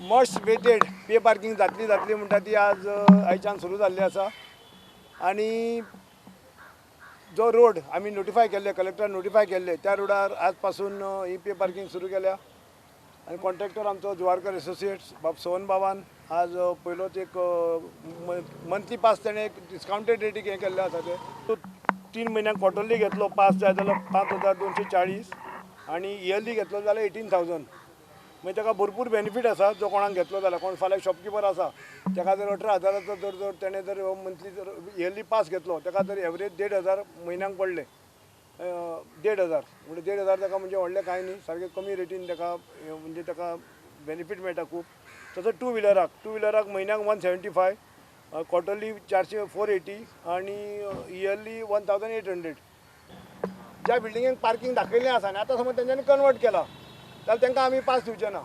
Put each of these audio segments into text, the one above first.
must weighted पे parking जातली म्हणटा ती आज आयच्यान सुरू जाल्ली आसा आणि जो रोड आम्ही नोटिफाय केल्ले कलेक्टर नोटिफाय केल्ले त्या रोडार आज पासून ही पे पार्किंग सुरू केल्या आणि कॉन्ट्रॅक्टर आमचो जुवारकर एसोसिएट्स सोहन बाबान आज पयलोच एक मंथली पास ताणें एक डिस्काउंटेड रेटीक हें केल्लें आसा ते तो 3 म्हयन्यांक क्वार्टरली घेतलो पास जाय जाल्यार 5240 आणि इयरली घेतलो जाल्यार 18,000 म्हणजे ताका भरपूर बेनिफीट आसा जो कोणाक घेतलो जाल्यार कोण फाल्यां शॉपकीपर आसा ताका जर 18,000 जर ताणें जर मंथली जर इयरली पास घेतलो ताका जर एवरेज 1,500 म्हयन्यांक पडले 1,500 म्हणजे 1,500 ताका म्हणजे व्हडलें कांय न्ही सारकें कमी रेटीन ताका म्हणजे ताका बेनिफीट मेळटा खूब तसो टू व्हिलराक म्हयन्याक 175 क्वार्टरली 480 आणि इयरली 1,800 ज्या बिल्डिंगेक पार्किंग दाखयल्लें आसा आनी आतां समज तेंच्यांनी कन्वर्ट केला जाल्यार तांकां आमी पास दिवचे ना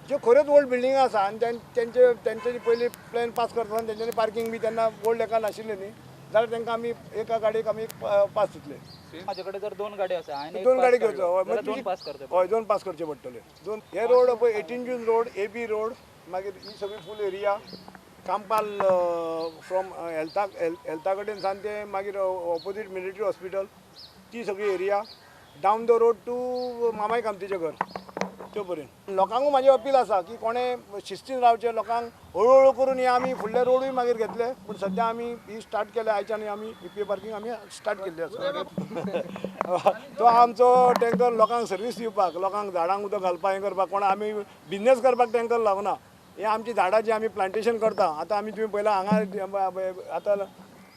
ज्यो खऱ्योच ओल्ड बिल्डिंग आसा आनी तेंचे पयलीं प्लॅन पास करतना तेंच्यांनी पार्किंग बी तेन्ना ओल्ड एका नाशिल्लें न्ही जाल्यार तांकां आमी एका गाडयेक आमी पास दितले माझे कडेन जर 2 गाडी आसा हांवें 2 गाडी घेवचो हय 2 पास करते हय 2 पास करचे पडटले 2 हे रोड पळय 18 जून रोड AB रोड मागीर ही सगळी फूल एरिया कांपाल फ्रॉम हेल्था कडेन सान ते मागीर ऑपोजीट मिलिटरी हॉस्पिटल ती सगळी area down the road to मामाय कामतीचें घर त्यो पर्यंत लोकांकूय म्हाजी अपील आसा की कोणें शिस्तीन रावचे लोकांक हळू करून हे आमी फुडले रोडूय मागीर घेतले पूण सद्या आमी ही स्टार्ट केले आयच्यान आमी पे पार्किंग आमी स्टार्ट केल्ली आसा तो आमचो टँकर लोकांक सर्वीस दिवपाक लोकांक झाडांक उदक घालपाक हें करपाक कोण आमी बिजनेस करपाक टँकर लागना हे आमची झाडां जी आमी प्लांटेशन करता आतां आमी तुवें पयला हांगा आतां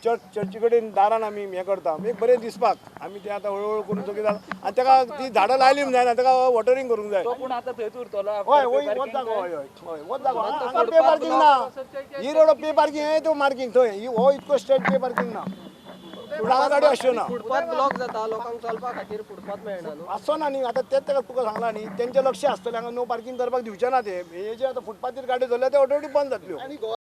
चर्ची कडेन दारान आमी हें करता एक बरें दिसपाक आमी तें आतां हळू करून सगळें जाता आनी ताका ती झाडां लायली म्हण जायना ताका वॉटरिंग करूंक जाय पूण आतां थंयच उरतलो हय वच जागो हय हय वच जागो हांगा पे पार्किंग ना ही रोड पे पार्किंग हे तो मार्किंग थंय ही हो इतको स्ट्रेट पे पार्किंग ना हांगा गाडी आसच्यो ना फुटपाथ ब्लॉक जाता लोकांक चलपा खातीर फुटपाथ मेळना न्हू आसचो ना न्ही आतां तेच ताका तुका सांगला न्ही तेंचें लक्ष आसतलें हांगा नो पार्किंग करपाक दिवचे ना ते हे जे आतां फुटपाथीर गाड्यो चल्ल्या ते ऑलरेडी बंद जातल्यो